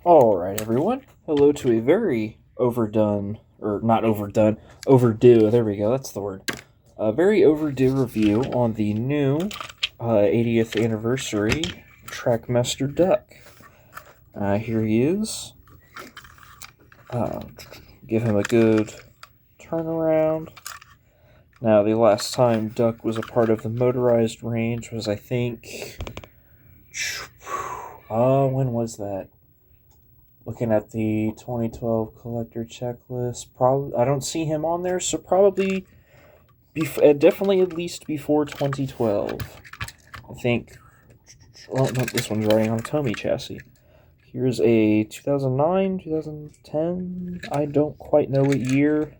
Alright, everyone. Hello to a very overdone, or not overdone, overdue, there we go, that's the word. A very overdue review on the new 80th anniversary Trackmaster duck. Here he is. Uh, Give him a good turnaround. Now, the last time Duck was a part of the motorized range was, I think, when was that? Looking at the 2012 collector checklist, probably I don't see him on there, so probably definitely at least before 2012. I think. Oh no, this one's riding on a Tomy chassis. Here's a 2009, 2010. I don't quite know what year.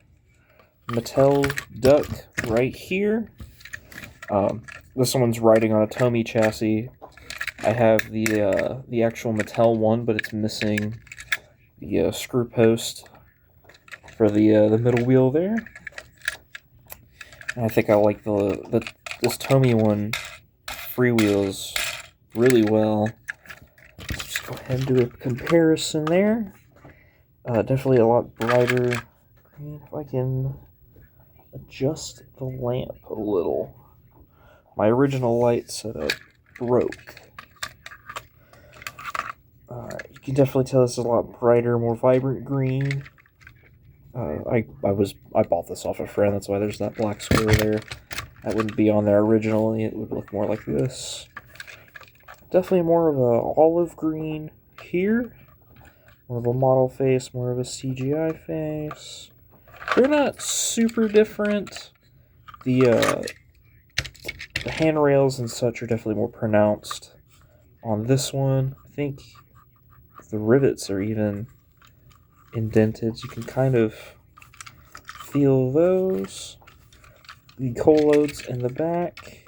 Mattel duck right here. This one's riding on a Tomy chassis. I have the actual Mattel one, but it's missing the screw post for the middle wheel there. And I think I like this Tomy one freewheels really well. Let's just go ahead and do a comparison there. Definitely a lot brighter green. If I can adjust the lamp a little. My original light setup broke. You can definitely tell this is a lot brighter, more vibrant green. I bought this off a friend, that's why there's that black square there. That wouldn't be on there originally, it would look more like this. Definitely more of a olive green here. More of a model face, more of a CGI face. They're not super different. The handrails and such are definitely more pronounced on this one. I think the rivets are even indented. You can kind of feel those. The coal loads in the back.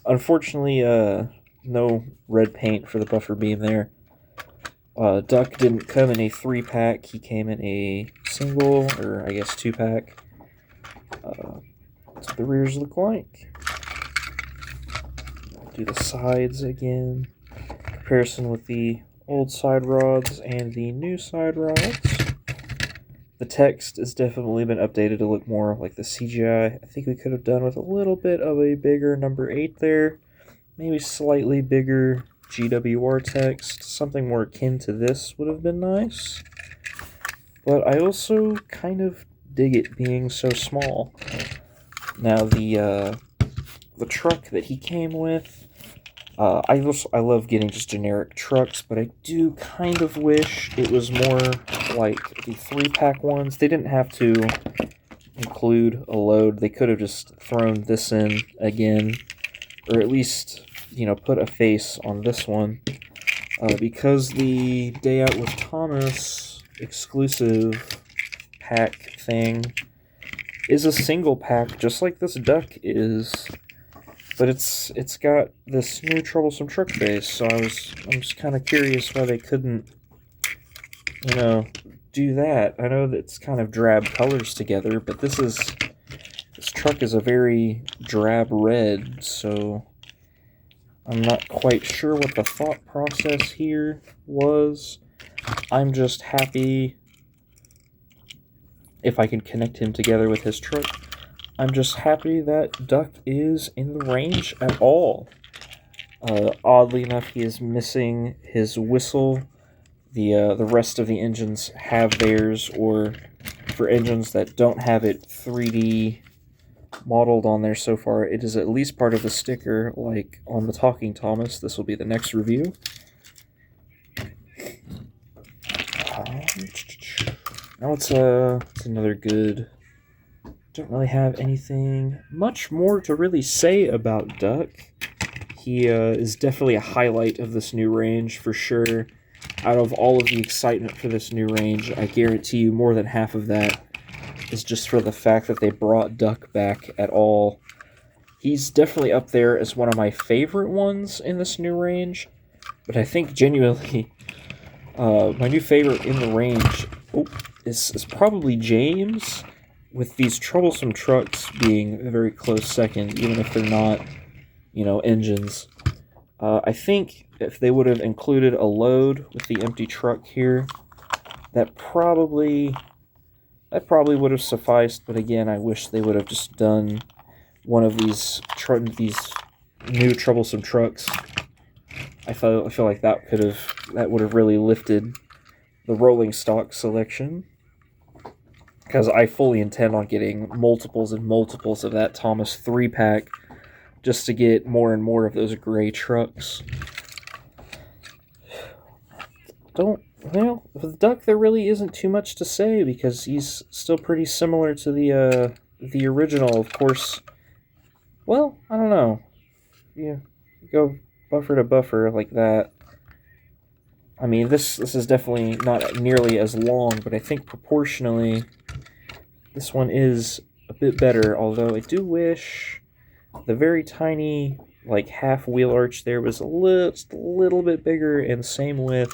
Unfortunately, no red paint for the buffer beam there. Duck didn't come in a 3-pack. He came in a single, or I guess 2-pack. That's what the rears look like. Do the sides again. Comparison with the old side rods and the new side rods. The text has definitely been updated to look more like the CGI. I think we could have done with a little bit of a bigger number 8 there. Maybe slightly bigger GWR text. Something more akin to this would have been nice. But I also kind of dig it being so small. Now the truck that he came with, I love getting just generic trucks, but I do kind of wish it was more like the 3-pack ones. They didn't have to include a load. They could have just thrown this in again, or at least, put a face on this one. Because the Day Out with Thomas exclusive pack thing is a single pack, just like this duck is. But it's got this new troublesome truck face, so I'm just kind of curious why they couldn't, do that. I know that it's kind of drab colors together, but this truck is a very drab red, so I'm not quite sure what the thought process here was. I'm just happy if I can connect him together with his truck. I'm just happy that Duck is in the range at all. Oddly enough, he is missing his whistle. The rest of the engines have theirs, or for engines that don't have it 3D modeled on there so far, it is at least part of the sticker, like on the Talking Thomas. This will be the next review. Now it's another good. Don't really have anything much more to really say about Duck. He is definitely a highlight of this new range for sure. Out of all of the excitement for this new range, I guarantee you more than half of that is just for the fact that they brought Duck back at all. He's definitely up there as one of my favorite ones in this new range, but I think genuinely my new favorite in the range is probably James, with these troublesome trucks being a very close second, even if they're not, engines. I think if they would have included a load with the empty truck here, that probably would have sufficed. But again, I wish they would have just done one of these new troublesome trucks. I feel like that would have really lifted the rolling stock selection, because I fully intend on getting multiples and multiples of that Thomas 3-pack just to get more and more of those gray trucks. With the Duck, there really isn't too much to say because he's still pretty similar to the original, of course. Well, I don't know. You go buffer to buffer like that. I mean, this is definitely not nearly as long, but I think proportionally, this one is a bit better. Although I do wish the very tiny, like, half wheel arch there was just a little bit bigger, and same with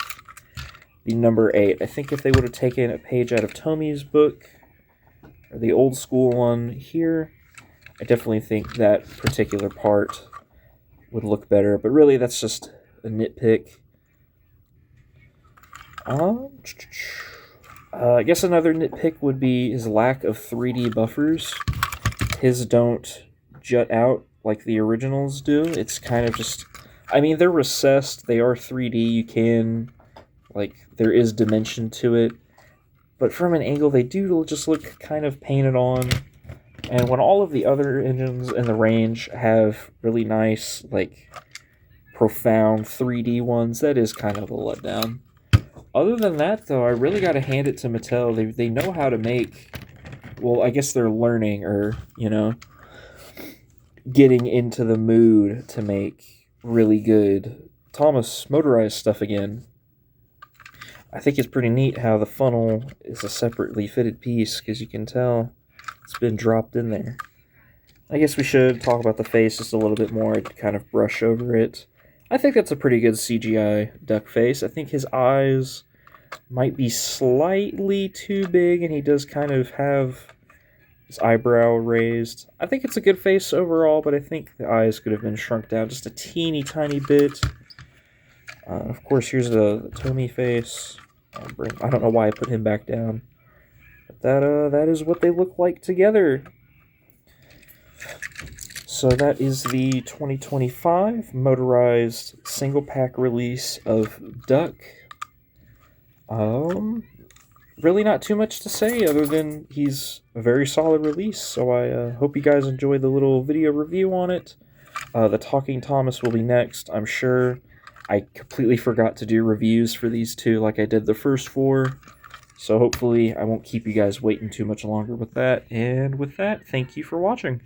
the number 8. I think if they would have taken a page out of Tomi's book, or the old school one here, I definitely think that particular part would look better. But really, that's just a nitpick. I guess another nitpick would be his lack of 3D buffers. His don't jut out like the originals do. It's kind of just... I mean, they're recessed. They are 3D. You can... like, there is dimension to it. But from an angle, they do just look kind of painted on. And when all of the other engines in the range have really nice, like, profound 3D ones, that is kind of a letdown. Other than that, though, I really got to hand it to Mattel. They know how to make... well, I guess they're learning, or, getting into the mood to make really good Thomas motorized stuff again. I think it's pretty neat how the funnel is a separately fitted piece, because you can tell it's been dropped in there. I guess we should talk about the face just a little bit more to kind of brush over it. I think that's a pretty good CGI duck face. I think his eyes might be slightly too big, and he does kind of have his eyebrow raised. I think it's a good face overall, but I think the eyes could have been shrunk down just a teeny tiny bit. Of course, here's the Tomy face. I don't know why I put him back down. But that is what they look like together. So that is the 2025 motorized single-pack release of Duck. Really not too much to say other than he's a very solid release, so I hope you guys enjoyed the little video review on it. The Talking Thomas will be next, I'm sure. I completely forgot to do reviews for these two like I did the first 4, so hopefully I won't keep you guys waiting too much longer with that. And with that, thank you for watching.